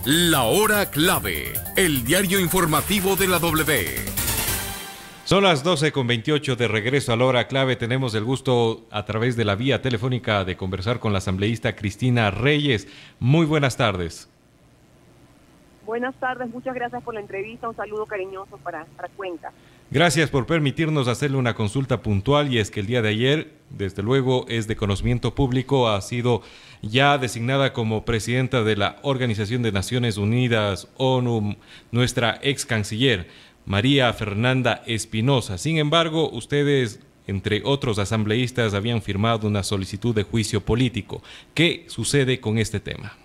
La Hora Clave, el diario informativo de la W. Son las 12:28 de regreso a la Hora Clave. Tenemos el gusto a través de la vía telefónica de conversar con la asambleísta Cristina Reyes. Muy buenas tardes. Buenas tardes, muchas gracias por la entrevista. Un saludo cariñoso para Cuenca. Gracias por permitirnos hacerle una consulta puntual, y es que el día de ayer, desde luego es de conocimiento público, ha sido ya designada como presidenta de la Organización de Naciones Unidas, ONU, nuestra ex canciller, María Fernanda Espinosa. Sin embargo, ustedes, entre otros asambleístas, habían firmado una solicitud de juicio político. ¿Qué sucede con este tema?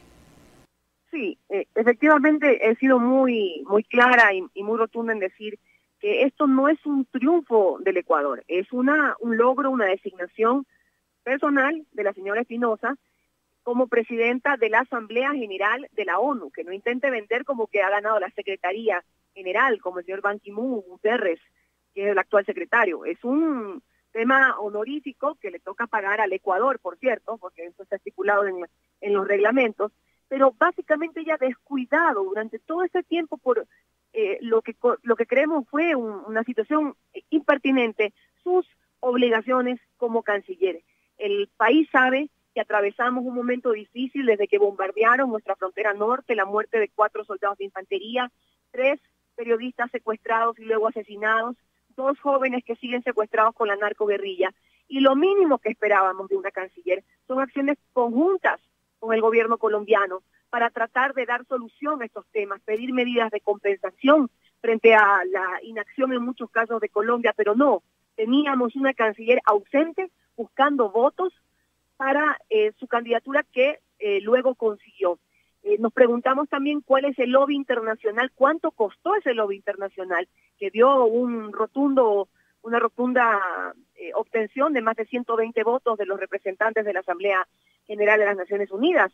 Sí, efectivamente he sido muy clara y muy rotunda en decir que esto no es un triunfo del Ecuador, es un logro, una designación personal de la señora Espinosa como presidenta de la Asamblea General de la ONU, que no intente vender como que ha ganado la Secretaría General, como el señor Ban Ki-moon Guterres, que es el actual secretario. Es un tema honorífico que le toca pagar al Ecuador, por cierto, porque eso está estipulado en los reglamentos, pero básicamente ella ha descuidado durante todo este tiempo por lo que creemos fue una situación impertinente, sus obligaciones como canciller. El país sabe que atravesamos un momento difícil desde que bombardearon nuestra frontera norte, la muerte de 4 soldados de infantería, 3 periodistas secuestrados y luego asesinados, 2 jóvenes que siguen secuestrados con la narcoguerrilla. Y lo mínimo que esperábamos de una canciller son acciones conjuntas con el gobierno colombiano para tratar de dar solución a estos temas, pedir medidas de compensación frente a la inacción en muchos casos de Colombia, pero no, teníamos una canciller ausente buscando votos para su candidatura que luego consiguió. Nos preguntamos también cuál es el lobby internacional, cuánto costó ese lobby internacional, que dio una rotunda obtención de más de 120 votos de los representantes de la Asamblea General de las Naciones Unidas.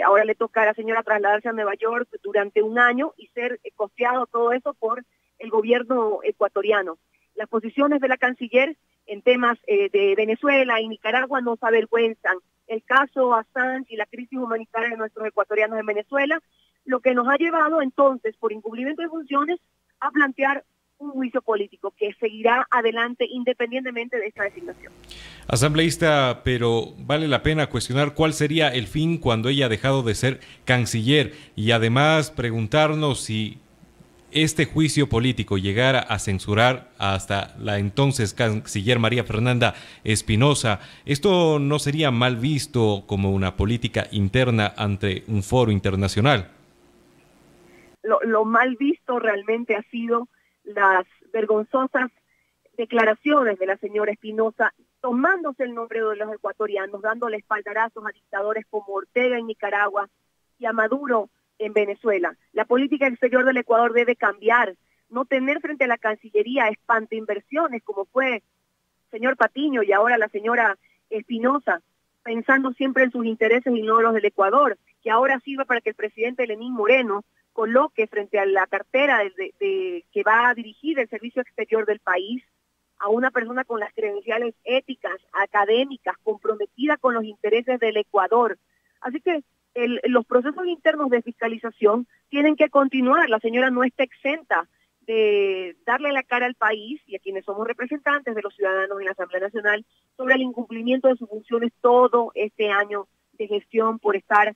Ahora le toca a la señora trasladarse a Nueva York durante un año y ser costeado todo eso por el gobierno ecuatoriano. Las posiciones de la canciller en temas de Venezuela y Nicaragua nos avergüenzan. El caso Assange y la crisis humanitaria de nuestros ecuatorianos en Venezuela, lo que nos ha llevado entonces, por incumplimiento de funciones, a plantear un juicio político que seguirá adelante independientemente de esta designación. Asambleísta, pero vale la pena cuestionar cuál sería el fin cuando ella ha dejado de ser canciller, y además preguntarnos si este juicio político llegara a censurar hasta la entonces canciller María Fernanda Espinosa. ¿Esto no sería mal visto como una política interna ante un foro internacional? Lo mal visto realmente ha sido las vergonzosas declaraciones de la señora Espinosa, tomándose el nombre de los ecuatorianos, dándole espaldarazos a dictadores como Ortega en Nicaragua y a Maduro en Venezuela. La política exterior del Ecuador debe cambiar, no tener frente a la Cancillería inversiones como fue el señor Patiño y ahora la señora Espinosa, pensando siempre en sus intereses y no los del Ecuador, que ahora sirva para que el presidente Lenín Moreno coloque frente a la cartera que va a dirigir el servicio exterior del país a una persona con las credenciales éticas, académicas, comprometida con los intereses del Ecuador. Así que los procesos internos de fiscalización tienen que continuar. La señora no está exenta de darle la cara al país y a quienes somos representantes de los ciudadanos en la Asamblea Nacional sobre el incumplimiento de sus funciones todo este año de gestión por estar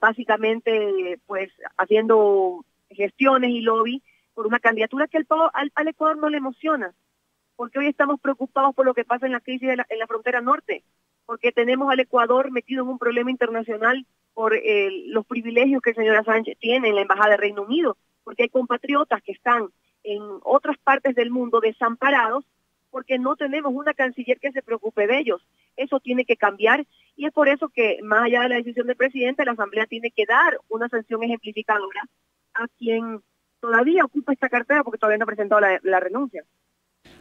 básicamente pues haciendo gestiones y lobby por una candidatura que al Ecuador no le emociona, porque hoy estamos preocupados por lo que pasa en la crisis en la frontera norte, porque tenemos al Ecuador metido en un problema internacional por los privilegios que el señor Assange tiene en la Embajada de Reino Unido, porque hay compatriotas que están en otras partes del mundo desamparados porque no tenemos una canciller que se preocupe de ellos. Eso tiene que cambiar y es por eso que, más allá de la decisión del presidente, la Asamblea tiene que dar una sanción ejemplificadora a quien todavía ocupa esta cartera porque todavía no ha presentado la renuncia.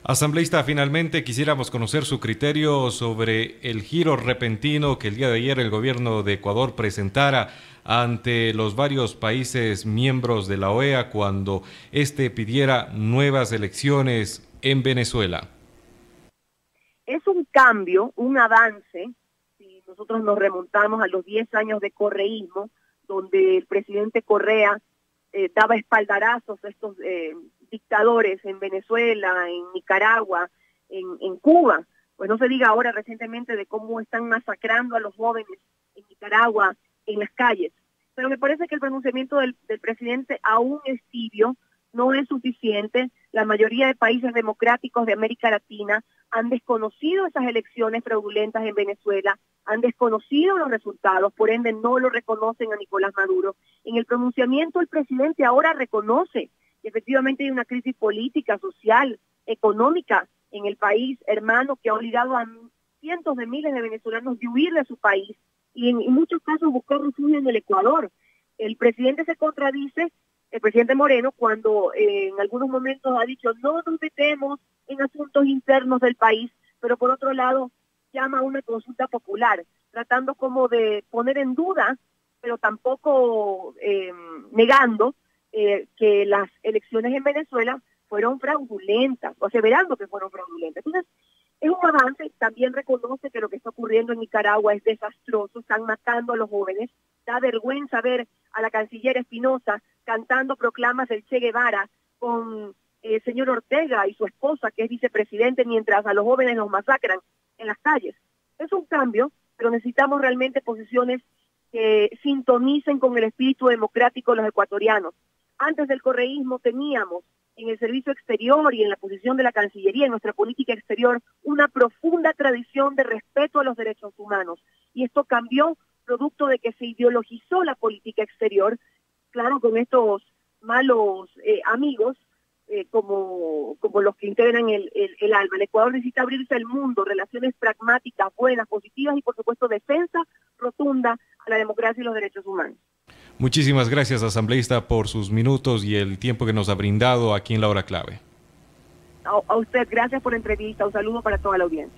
Asambleísta, finalmente quisiéramos conocer su criterio sobre el giro repentino que el día de ayer el gobierno de Ecuador presentara ante los varios países miembros de la OEA cuando éste pidiera nuevas elecciones en Venezuela. Es un cambio, un avance, si nosotros nos remontamos a los 10 años de correísmo, donde el presidente Correa daba espaldarazos a estos dictadores en Venezuela, en Nicaragua, en Cuba. Pues no se diga ahora recientemente de cómo están masacrando a los jóvenes en Nicaragua, en las calles. Pero me parece que el pronunciamiento del presidente aún es tibio, no es suficiente. La mayoría de países democráticos de América Latina han desconocido esas elecciones fraudulentas en Venezuela, han desconocido los resultados, por ende no lo reconocen a Nicolás Maduro. En el pronunciamiento el presidente ahora reconoce que efectivamente hay una crisis política, social, económica en el país hermano que ha obligado a cientos de miles de venezolanos de huir de su país y en muchos casos buscar refugio en el Ecuador. El presidente se contradice, el presidente Moreno, cuando en algunos momentos ha dicho no nos metemos en asuntos internos del país, pero por otro lado llama a una consulta popular, tratando como de poner en duda, pero tampoco negando que las elecciones en Venezuela fueron fraudulentas, o aseverando que fueron fraudulentas. Entonces, es un avance. También reconoce que lo que está ocurriendo en Nicaragua es desastroso, están matando a los jóvenes. Da vergüenza ver a la canciller Espinosa cantando proclamas del Che Guevara con el señor Ortega y su esposa, que es vicepresidente, mientras a los jóvenes los masacran en las calles. Es un cambio, pero necesitamos realmente posiciones que sintonicen con el espíritu democrático de los ecuatorianos. Antes del correísmo teníamos en el servicio exterior y en la posición de la Cancillería, en nuestra política exterior, una profunda tradición de respeto a los derechos humanos. Y esto cambió producto de que se ideologizó la política exterior, claro, con estos malos amigos, como los que integran el ALBA. El Ecuador necesita abrirse al mundo, relaciones pragmáticas, buenas, positivas y, por supuesto, defensa rotunda a la democracia y los derechos humanos. Muchísimas gracias, asambleísta, por sus minutos y el tiempo que nos ha brindado aquí en La Hora Clave. A usted, gracias por la entrevista. Un saludo para toda la audiencia.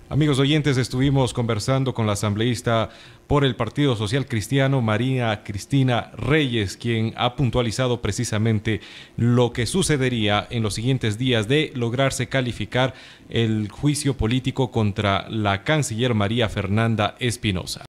Amigos oyentes, estuvimos conversando con la asambleísta por el Partido Social Cristiano, María Cristina Reyes, quien ha puntualizado precisamente lo que sucedería en los siguientes días de lograrse calificar el juicio político contra la canciller María Fernanda Espinosa.